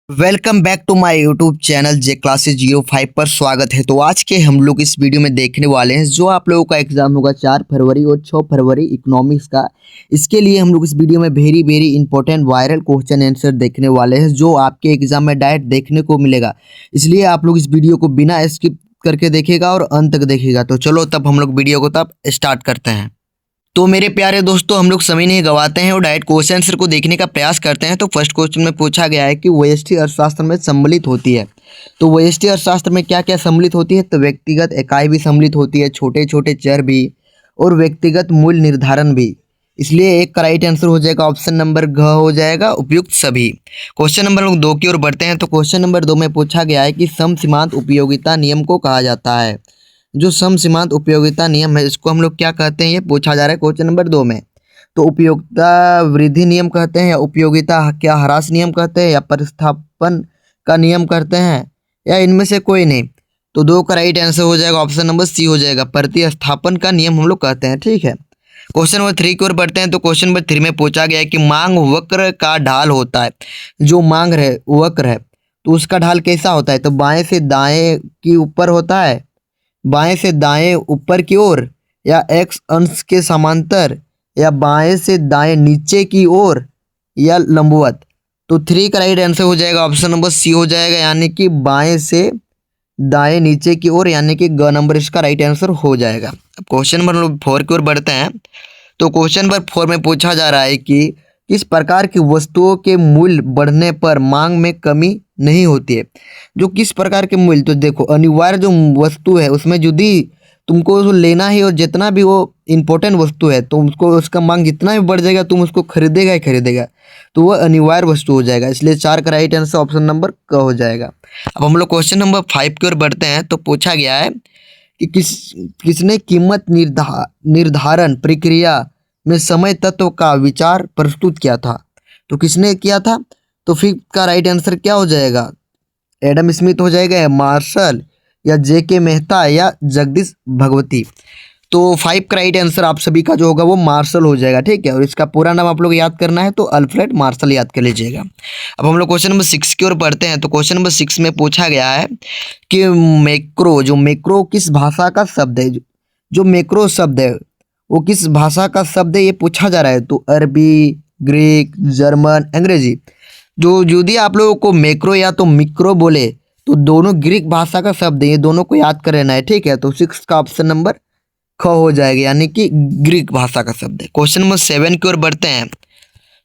Welcome back to my YouTube channel J classes 05 पर स्वागत है। तो आज के हम लोग इस वीडियो में देखने वाले हैं जो आप लोगों का एग्जाम होगा 4 फरवरी और 6 फरवरी इकोनॉमिक्स का। इसके लिए हम लोग इस वीडियो में very important viral question answer देखने वाले हैं जो आपके एग्जाम में डायरेक्ट देखने को मिलेगा। इसलिए आप लोग इस वीडियो को बिना स्किप करके देखेगा और अंत तक देखेगा। तो चलो तब हम लोग वीडियो को तब स्टार्ट करते हैं। तो मेरे प्यारे दोस्तों, हम लोग समय नहीं गवाते हैं और डायरेक्ट क्वेश्चन आंसर को देखने का प्रयास करते हैं। तो फर्स्ट क्वेश्चन में पूछा गया है कि व्यष्टि अर्थशास्त्र में सम्मिलित होती है। तो व्यष्टि अर्थशास्त्र में क्या क्या सम्मिलित होती है? तो व्यक्तिगत इकाई भी सम्मिलित होती है, छोटे छोटे चर भी, और व्यक्तिगत मूल्य निर्धारण भी। इसलिए एक का राइट आंसर हो जाएगा ऑप्शन नंबर घ हो जाएगा, उपयुक्त सभी। क्वेश्चन नंबर 2 की ओर बढ़ते हैं। तो क्वेश्चन नंबर 2 में पूछा गया है कि समसीमांत उपयोगिता नियम को कहा जाता है। जो समसीमांत उपयोगिता नियम है इसको हम लोग क्या कहते हैं, ये पूछा जा रहा है क्वेश्चन नंबर 2 में। तो उपयोगिता वृद्धि नियम कहते हैं, या उपयोगिता क्या ह्रास नियम कहते हैं, या प्रतिस्थापन का नियम कहते हैं, या इनमें से कोई नहीं। तो 2 का राइट आंसर हो जाएगा ऑप्शन नंबर सी हो जाएगा, प्रतिस्थापन का नियम हम लोग कहते हैं। ठीक है, क्वेश्चन नंबर 3 की ओर बढ़ते हैं। तो क्वेश्चन नंबर 3 में पूछा गया है कि मांग वक्र का ढाल होता है। जो मांग है वक्र है तो उसका ढाल कैसा होता है? तो बाएं से दाएं की ऊपर होता है, बाएं से दाएं ऊपर की ओर, या एक्स अंश के समांतर, या बाएं से दाएं नीचे की ओर, या लंबवत। तो 3 का राइट आंसर हो जाएगा ऑप्शन नंबर सी हो जाएगा, यानी कि बाएं से दाएं नीचे की ओर, यानी कि ग नंबर इसका राइट आंसर हो जाएगा। अब क्वेश्चन नंबर 4 की ओर बढ़ते हैं। तो क्वेश्चन नंबर 4 में पूछा जा रहा है कि किस प्रकार की वस्तुओं के मूल्य बढ़ने पर मांग में कमी नहीं होती है। जो किस प्रकार के मूल्य, तो देखो अनिवार्य जो वस्तु है उसमें यदि तुमको उसको लेना ही और जितना भी वो इम्पोर्टेंट वस्तु है तो उसको उसका मांग जितना भी बढ़ जाएगा तुम उसको खरीदेगा ही खरीदेगा, तो वह अनिवार्य वस्तु हो जाएगा। इसलिए 4 का राइट आंसर ऑप्शन नंबर क हो जाएगा। अब हम लोग क्वेश्चन नंबर 5 की ओर बढ़ते हैं। तो पूछा गया है कि किसने कीमत निर्धारण प्रक्रिया में समय तत्व का विचार प्रस्तुत किया था। तो किसने किया था? तो फिर का राइट आंसर क्या हो जाएगा? एडम स्मिथ हो जाएगा, या मार्शल, या जे.के. मेहता, या जगदीश भगवती। तो 5 का राइट आंसर आप सभी का जो होगा वो मार्शल हो जाएगा। ठीक है, और इसका पूरा नाम आप लोग याद करना है तो अल्फ्रेड मार्शल याद कर लीजिएगा। अब हम लोग क्वेश्चन नंबर 6 की ओर बढ़ते हैं। तो क्वेश्चन नंबर 6 में पूछा गया है कि मैक्रो किस भाषा का शब्द है। जो मैक्रो शब्द है वो किस भाषा का शब्द है, ये पूछा जा रहा है। तो अरबी, ग्रीक, जर्मन, अंग्रेजी। जो यदि आप लोगों को मैक्रो या तो मिक्रो बोले तो दोनों ग्रीक भाषा का शब्द है, ये दोनों को याद कर लेना है। ठीक है, तो 6 का ऑप्शन नंबर ख हो जाएगा, यानी कि ग्रीक भाषा का शब्द है। क्वेश्चन नंबर 7 की ओर बढ़ते हैं।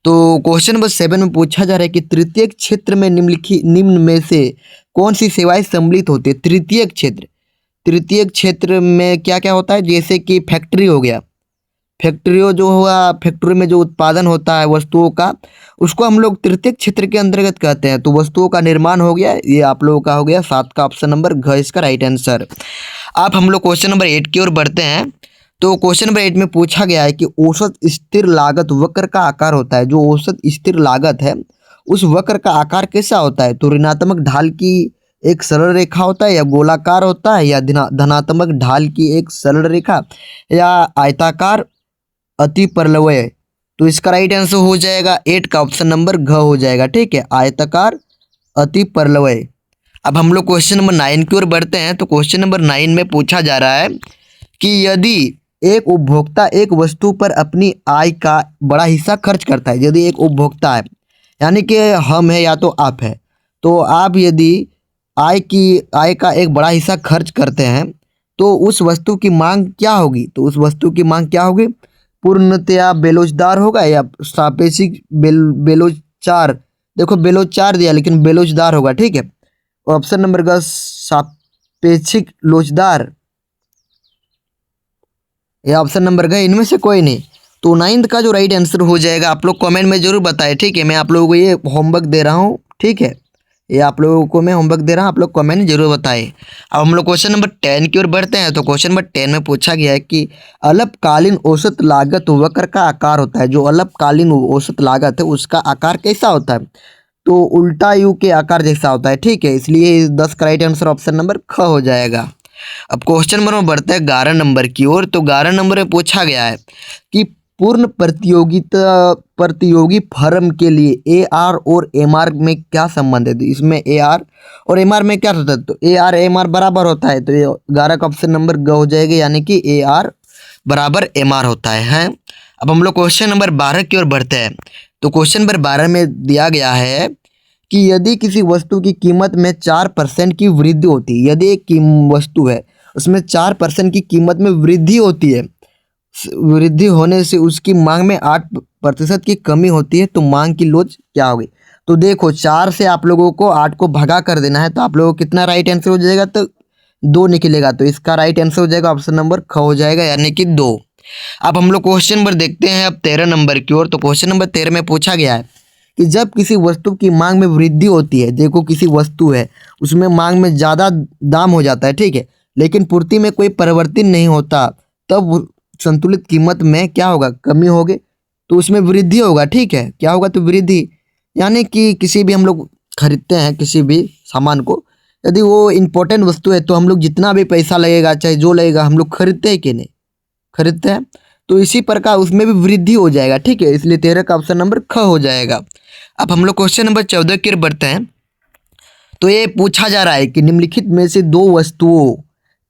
तो क्वेश्चन नंबर 7 में पूछा जा रहा है कि तृतीय क्षेत्र में निम्न में से कौन सी सेवाएं सम्मिलित होती है। तृतीय क्षेत्र में क्या क्या होता है? जैसे कि फैक्ट्री हो गया, फैक्ट्रियों जो हुआ, फैक्ट्री में जो उत्पादन होता है वस्तुओं का, उसको हम लोग तृतीय क्षेत्र के अंतर्गत कहते हैं। तो वस्तुओं का निर्माण हो गया, ये आप लोगों का हो गया 7 का ऑप्शन नंबर घ इसका राइट आंसर। आप हम लोग क्वेश्चन नंबर 8 की ओर बढ़ते हैं। तो क्वेश्चन नंबर 8 में पूछा गया है कि औसत स्थिर लागत वक्र का आकार होता है। जो औसत स्थिर लागत है उस वक्र का आकार कैसा होता है? तो ऋणात्मक ढाल की एक सरल रेखा होता है, या गोलाकार होता है, या धनात्मक ढाल की एक सरल रेखा, या आयताकार अति परलवय। तो इसका राइट आंसर हो जाएगा 8 का ऑप्शन नंबर घ हो जाएगा। ठीक है, आयताकार अति परलवय। अब हम लोग क्वेश्चन नंबर 9 की ओर बढ़ते हैं। तो क्वेश्चन नंबर 9 में पूछा जा रहा है कि यदि एक उपभोक्ता एक वस्तु पर अपनी आय का बड़ा हिस्सा खर्च करता है, यदि एक उपभोक्ता है यानी कि हम है या तो आप है, तो आप यदि आय का एक बड़ा हिस्सा खर्च करते हैं तो उस वस्तु की मांग क्या होगी? तो उस वस्तु की मांग क्या होगी? पूर्णतया बेलोचदार होगा, या सापेक्षिक बेलोचार। देखो बेलोचार दिया लेकिन बेलोचदार होगा। ठीक है, ऑप्शन नंबर का सापेक्षिक लोचदार, या ऑप्शन नंबर का इनमें से कोई नहीं। तो 9 का जो राइट आंसर हो जाएगा आप लोग कमेंट में जरूर बताएं। ठीक है, मैं आप लोगों को ये होमवर्क दे रहा हूँ। ठीक है, ये आप लोगों को मैं होमवर्क दे रहा हूँ, आप लोग कमेंट जरूर बताएं। अब हम लोग क्वेश्चन नंबर 10 की ओर बढ़ते हैं। तो क्वेश्चन नंबर 10 में पूछा गया है कि अल्पकालीन औसत लागत वक्र का आकार होता है। जो अल्पकालीन औसत लागत है उसका आकार कैसा होता है? तो उल्टा यू के आकार जैसा होता है। ठीक है, इसलिए 10 का राइट आंसर ऑप्शन नंबर ख हो जाएगा। अब क्वेश्चन नंबर में बढ़ते हैं 11 नंबर की ओर। तो 11 नंबर में पूछा गया है कि पूर्ण प्रतियोगी फर्म के लिए AR और MR में क्या संबंध है? तो इसमें AR और MR में क्या होता है? तो AR MR बराबर होता है, तो ये 11 का ऑप्शन नंबर ग हो जाएगा, यानी कि AR बराबर MR होता है। अब हम लोग क्वेश्चन नंबर 12 की ओर बढ़ते हैं। तो क्वेश्चन नंबर 12 में दिया गया है कि यदि किसी वस्तु की कीमत में 4% की वृद्धि होती है, यदि एक वस्तु है उसमें 4% की कीमत में वृद्धि होती है, वृद्धि होने से उसकी मांग में 8% की कमी होती है, तो मांग की लोच क्या होगी? तो देखो 4 से आप लोगों को 8 को भगा कर देना है, तो आप लोगों को कितना राइट आंसर हो जाएगा? तो 2 निकलेगा, तो इसका राइट आंसर हो जाएगा ऑप्शन नंबर ख हो जाएगा, यानी कि 2। अब हम लोग क्वेश्चन नंबर देखते हैं अब 13 नंबर की ओर। तो क्वेश्चन नंबर 13 में पूछा गया है कि जब किसी वस्तु की मांग में वृद्धि होती है, देखो किसी वस्तु है उसमें मांग में ज़्यादा दाम हो जाता है, ठीक है, लेकिन पूर्ति में कोई परिवर्तन नहीं होता, तब संतुलित कीमत में क्या होगा? कमी होगी, तो उसमें वृद्धि होगा, ठीक है, क्या होगा? तो वृद्धि, यानी कि किसी भी हम लोग खरीदते हैं किसी भी सामान को, यदि वो इम्पोर्टेंट वस्तु है तो हम लोग जितना भी पैसा लगेगा चाहे जो लगेगा हम लोग खरीदते हैं कि नहीं? खरीदते हैं। तो इसी प्रकार उसमें भी वृद्धि हो जाएगा, ठीक है, इसलिए 13 का ऑप्शन नंबर ख हो जाएगा। अब हम लोग क्वेश्चन नंबर 14 की ओर बढ़ते हैं। तो ये पूछा जा रहा है कि निम्नलिखित में से दो वस्तुओं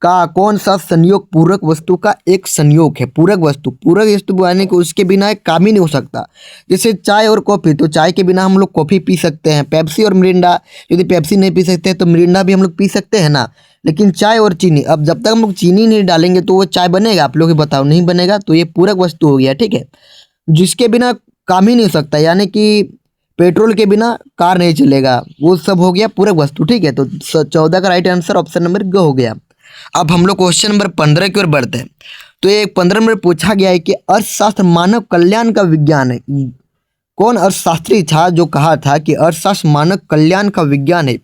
का कौन सा संयोग पूरक वस्तु का एक संयोग है? पूरक वस्तु यानी कि उसके बिना एक काम ही नहीं हो सकता। जैसे चाय और कॉफ़ी, तो चाय के बिना हम लोग कॉफ़ी पी सकते हैं। पेप्सी और मिरिंडा, यदि पेप्सी नहीं पी सकते तो मिरिंडा भी हम लोग पी सकते हैं ना। लेकिन चाय और चीनी, अब जब तक हम लोग चीनी नहीं डालेंगे तो वो चाय बनेगा? आप लोग ही बताओ, नहीं बनेगा। तो ये पूरक वस्तु हो गया, ठीक है, जिसके बिना काम ही नहीं हो सकता, यानी कि पेट्रोल के बिना कार नहीं चलेगा, वो सब हो गया पूरक वस्तु, ठीक है। तो 14 का राइट आंसर ऑप्शन नंबर ग हो गया। अब हम लोग क्वेश्चन नंबर 15 की ओर बढ़ते हैं। तो ये 15 नंबर पूछा गया है कि अर्थशास्त्र मानव कल्याण का विज्ञान है। कौन अर्थशास्त्री था जो कहा था कि अर्थशास्त्र मानव कल्याण का विज्ञान है?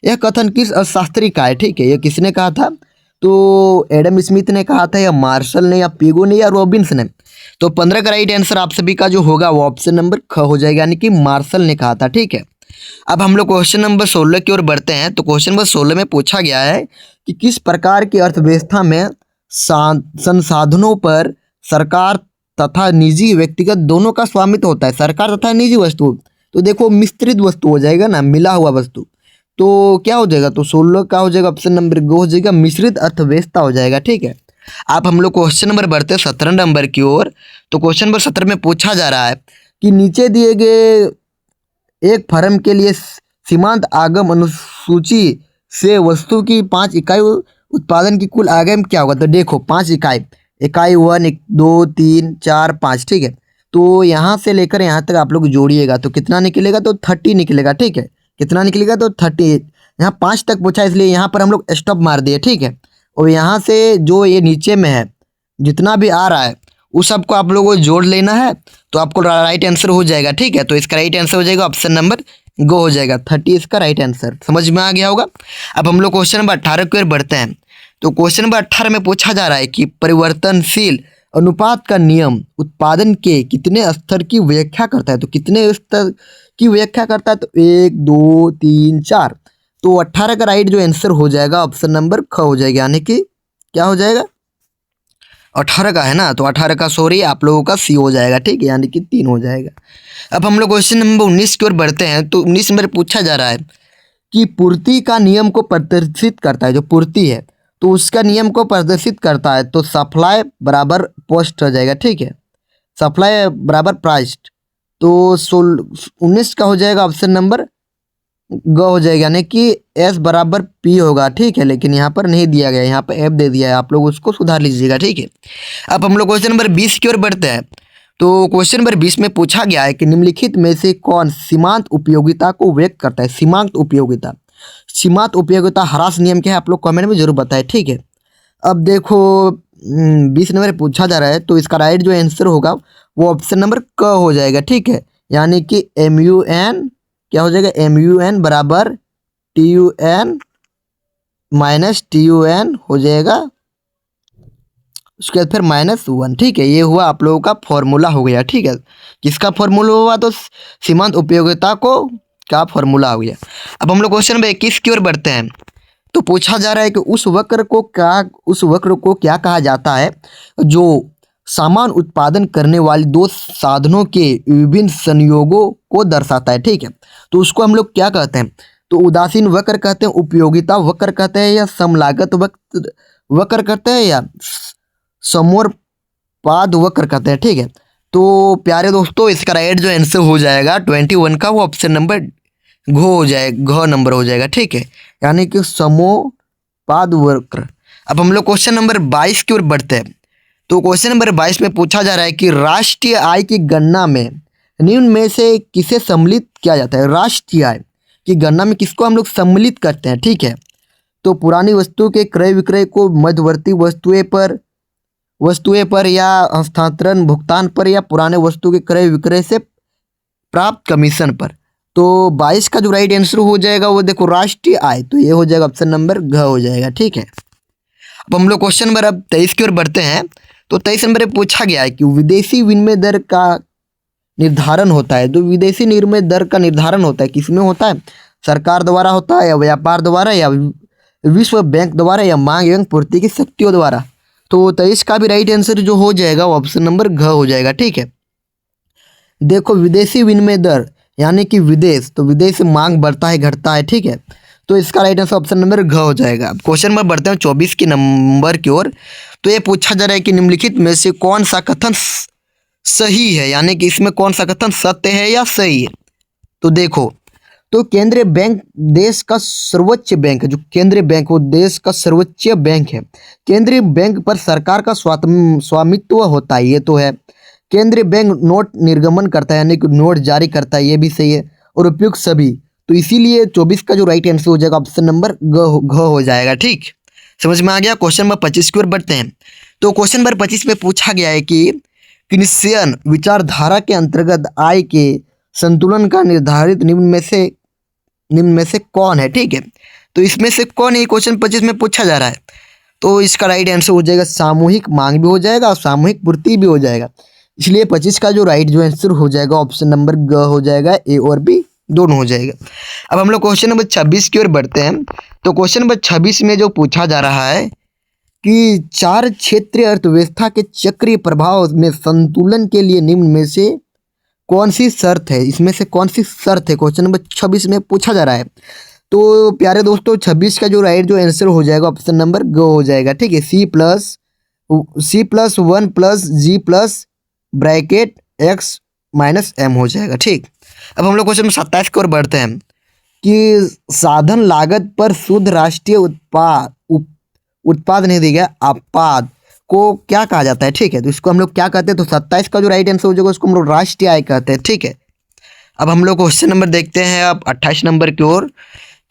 यह कथन किस अर्थशास्त्री का है? ठीक है, यह किसने कहा था? तो एडम स्मिथ ने कहा था, या मार्शल ने, या पिगो ने, या रॉबिन्स ने? तो 15 का राइट आंसर आप सभी का जो होगा वो ऑप्शन नंबर ख हो जाएगा, यानी कि मार्शल ने कहा था, ठीक है। अब हम लोग क्वेश्चन नंबर 16 की ओर बढ़ते हैं। तो क्वेश्चन नंबर 16 में पूछा गया है कि किस प्रकार की अर्थव्यवस्था में संसाधनों पर सरकार तथा निजी व्यक्तिगत दोनों का स्वामित्व होता है? सरकार तथा निजी वस्तु, तो देखो मिश्रित वस्तु हो जाएगा ना, मिला हुआ वस्तु, तो क्या हो जाएगा? तो 16 का हो जाएगा ऑप्शन नंबर गो हो जाएगा, मिश्रित अर्थव्यवस्था हो जाएगा, ठीक है। आप हम लोग क्वेश्चन नंबर बढ़ते हैं 17 नंबर की ओर। तो क्वेश्चन नंबर 17 में पूछा जा रहा है कि नीचे दिए गए एक फर्म के लिए सीमांत आगम अनुसूची से वस्तु की 5 इकाई उत्पादन की कुल आगम क्या होगा? तो देखो 5 इकाई, इकाई 1 2 3 4 5, ठीक है। तो यहाँ से लेकर यहाँ तक आप लोग जोड़िएगा तो कितना निकलेगा? तो 30 निकलेगा, ठीक है। कितना निकलेगा? तो 30। यहाँ 5 तक पूछा इसलिए यहाँ पर हम लोग स्टॉप मार दिए, ठीक है। और यहाँ से जो ये नीचे में है जितना भी आ रहा है उस सबको आप लोगों को जोड़ लेना है, तो आपको राइट आंसर हो जाएगा, ठीक है। तो इसका राइट आंसर हो जाएगा ऑप्शन नंबर गो हो जाएगा, 30 इसका राइट आंसर। समझ में आ गया होगा। अब हम लोग क्वेश्चन नंबर 18 की ओर बढ़ते हैं। तो क्वेश्चन नंबर 18 में पूछा जा रहा है कि परिवर्तनशील अनुपात का नियम उत्पादन के कितने स्तर की व्याख्या करता है? तो कितने स्तर की व्याख्या करता है? तो 1 2 3 4। तो 18 का राइट जो आंसर हो जाएगा ऑप्शन नंबर ख हो जाएगा, यानी कि क्या हो जाएगा? 18 का है ना, तो 18 का सॉरी आप लोगों का सी हो जाएगा, ठीक है, यानी कि 3 हो जाएगा। अब हम लोग क्वेश्चन नंबर 19 की ओर बढ़ते हैं। तो 19 नंबर पूछा जा रहा है कि पूर्ति का नियम को प्रदर्शित करता है, जो पूर्ति है तो उसका नियम को प्रदर्शित करता है, तो सप्लाई बराबर पोस्ट हो जाएगा, ठीक है, सप्लाई बराबर प्राइस। तो 19 का हो जाएगा ऑप्शन नंबर ग हो जाएगा, यानी कि एस बराबर पी होगा, ठीक है, लेकिन यहाँ पर नहीं दिया गया, यहाँ पर एफ दे दिया है, आप लोग उसको सुधार लीजिएगा, ठीक है। अब हम लोग क्वेश्चन नंबर 20 की ओर बढ़ते हैं। तो क्वेश्चन नंबर 20 में पूछा गया है कि निम्नलिखित में से कौन सीमांत उपयोगिता को व्यक्त करता है? सीमांत उपयोगिता, सीमांत उपयोगिता ह्रास नियम क्या है? आप लोग कमेंट में जरूर बताएं, ठीक है। अब देखो 20 नंबर पूछा जा रहा है, तो इसका राइट जो आंसर होगा वो ऑप्शन नंबर क हो जाएगा, ठीक है, यानी कि MUN क्या हो जाएगा? MUN बराबर TUN माइनस TUN हो जाएगा, उसके बाद फिर -1, ठीक है। ये हुआ आप लोगों का फॉर्मूला हो गया, ठीक है। किसका फॉर्मूला हुआ? तो सीमांत उपयोगिता को का फॉर्मूला हो गया। अब हम लोग क्वेश्चन नंबर 21 की ओर बढ़ते हैं। तो पूछा जा रहा है कि उस वक्र को क्या कहा जाता है जो सामान उत्पादन करने वाले दो साधनों के विभिन्न संयोगों को दर्शाता है। ठीक है, तो उसको हम लोग क्या कहते हैं, तो उदासीन वक्र कहते हैं, उपयोगिता वक्र कहते हैं, या समलागत वक्र कहते हैं, या समोरपाद वक्र कहते हैं। ठीक है, तो प्यारे दोस्तों इसका राइट जो आंसर हो जाएगा 21 का, वो ऑप्शन नंबर घ हो जाएगा, घ नंबर हो जाएगा। ठीक है, यानी कि समोपाद वक्र। अब हम लोग क्वेश्चन नंबर 22 की ओर बढ़ते हैं। तो क्वेश्चन नंबर 22 में पूछा जा रहा है कि राष्ट्रीय आय की गणना में निम्न में से किसे सम्मिलित किया जाता है। राष्ट्रीय आय की गणना में किसको हम लोग सम्मिलित करते हैं। ठीक है, तो पुरानी वस्तु के क्रय विक्रय को मध्यवर्ती वस्तुएं पर या हस्तांतरण भुगतान पर, या पुराने वस्तु के क्रय विक्रय से प्राप्त कमीशन पर। तो 22 का जो राइट आंसर हो जाएगा वो देखो राष्ट्रीय आय, तो ये हो जाएगा ऑप्शन नंबर घ हो जाएगा। ठीक है, अब हम लोग क्वेश्चन नंबर अब 23 की ओर बढ़ते हैं। तो 23 नंबर में पूछा गया है कि विदेशी विनिमय दर का निर्धारण होता है। तो विदेशी विनिमय दर का निर्धारण होता है किसमें होता है, सरकार द्वारा होता है, या व्यापार द्वारा, या विश्व बैंक द्वारा, या मांग एवं पूर्ति की शक्तियों द्वारा। तो 23 का भी राइट आंसर जो हो जाएगा वो ऑप्शन नंबर घ हो जाएगा। ठीक है, देखो विदेशी विनिमय दर यानी कि विदेश, तो विदेश से मांग बढ़ता है घटता है। ठीक है, तो इसका राइट आंसर ऑप्शन नंबर घ हो जाएगा। क्वेश्चन नंबर बढ़ते हैं 24 की नंबर की ओर। तो ये पूछा जा रहा है कि निम्नलिखित में से कौन सा कथन सही है, यानी कि इसमें कौन सा कथन सत्य है या सही है। तो देखो, तो केंद्रीय बैंक देश का सर्वोच्च बैंक है। जो केंद्रीय बैंक वो देश का सर्वोच्च बैंक है। केंद्रीय बैंक पर सरकार का स्वामित्व होता है, ये तो है। केंद्रीय बैंक नोट निर्गमन करता है, यानी कि नोट जारी करता है, ये भी सही है। और उपयुक्त सभी, तो इसीलिए 24 का जो राइट आंसर हो जाएगा ऑप्शन नंबर घ हो जाएगा। ठीक, समझ में आ गया। क्वेश्चन नंबर 25 की ओर बढ़ते हैं। तो क्वेश्चन नंबर 25 में पूछा गया है कि कीन्सियन विचारधारा के अंतर्गत आय के संतुलन का निर्धारित निम्न में से कौन है। ठीक है, तो इसमें से कौन है, क्वेश्चन 25 में पूछा जा रहा है। तो इसका राइट आंसर हो जाएगा सामूहिक मांग भी हो जाएगा और सामूहिक पूर्ति भी हो जाएगा। इसलिए 25 का जो राइट जो आंसर हो जाएगा ऑप्शन नंबर ग हो जाएगा, ए और बी दोनों हो जाएगा। अब हम लोग क्वेश्चन नंबर 26 की ओर बढ़ते हैं। तो क्वेश्चन नंबर 26 में जो पूछा जा रहा है कि चार क्षेत्रीय अर्थव्यवस्था के चक्रीय प्रभाव में संतुलन के लिए निम्न में से कौन सी शर्त है, इसमें से कौन सी शर्त है, क्वेश्चन नंबर 26 में पूछा जा रहा है। तो प्यारे दोस्तों 26 का जो राइट जो आंसर हो जाएगा ऑप्शन नंबर ग हो जाएगा। ठीक है, C+1 plus G plus bracket X minus M हो जाएगा। ठीक, अब हम लोग क्वेश्चन 27 की ओर बढ़ते हैं कि साधन लागत पर शुद्ध राष्ट्रीय उत्पाद नहीं दी गया, आपाद को क्या कहा जाता है। ठीक है, तो इसको हम लोग क्या कहते हैं, तो 27 का जो राइट आंसर हो जाएगा उसको हम लोग राष्ट्रीय आय कहते हैं। ठीक है, अब हम लोग क्वेश्चन नंबर देखते हैं अब 28 नंबर की ओर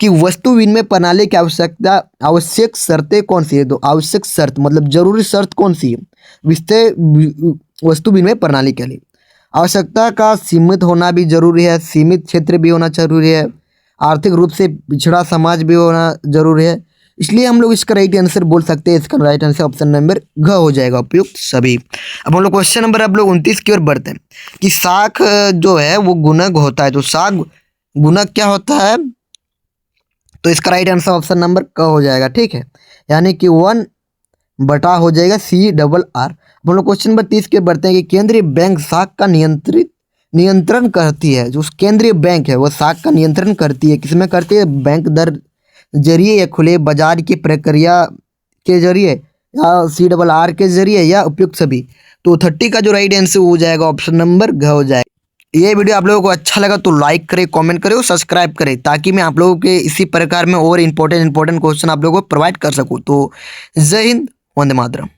कि वस्तु विनिमय प्रणाली की आवश्यक शर्तें कौन सी है। तो आवश्यक शर्त मतलब जरूरी शर्त कौन सी है वस्तु विनिमय प्रणाली के लिए। आवश्यकता का सीमित होना भी जरूरी है, सीमित क्षेत्र भी होना जरूरी है, आर्थिक रूप से पिछड़ा समाज भी होना जरूरी है। इसलिए हम लोग इसका राइट आंसर बोल सकते हैं, इसका राइट आंसर ऑप्शन नंबर घ हो जाएगा, उपयुक्त सभी। अब हम लोग क्वेश्चन नंबर अब लोग 29 की ओर बढ़ते हैं कि शाख जो है वो गुणक होता है। तो शाख गुणक क्या होता है, तो इसका राइट आंसर ऑप्शन नंबर क हो जाएगा। ठीक है, यानी कि 1 बटा हो जाएगा CRR। हम लोग क्वेश्चन नंबर 30 के बढ़ते हैं कि केंद्रीय बैंक शाख का नियंत्रण करती है। जो केंद्रीय बैंक है वो शाख का नियंत्रण करती है, किसमें करती है, बैंक दर जरिए या खुले बाजार की प्रक्रिया के जरिए या CRR के जरिए या उपयुक्त सभी। तो 30 का जो राइट आंसर हो जाएगा ऑप्शन नंबर घ हो जाएगा। ये वीडियो आप लोगों को अच्छा लगा तो लाइक करें, कमेंट करें और सब्सक्राइब करें, ताकि मैं आप लोगों के इसी प्रकार में और इंपॉर्टेंट क्वेश्चन आप लोगों को प्रोवाइड कर सकूं। तो जय हिंद, वंदे मातरम।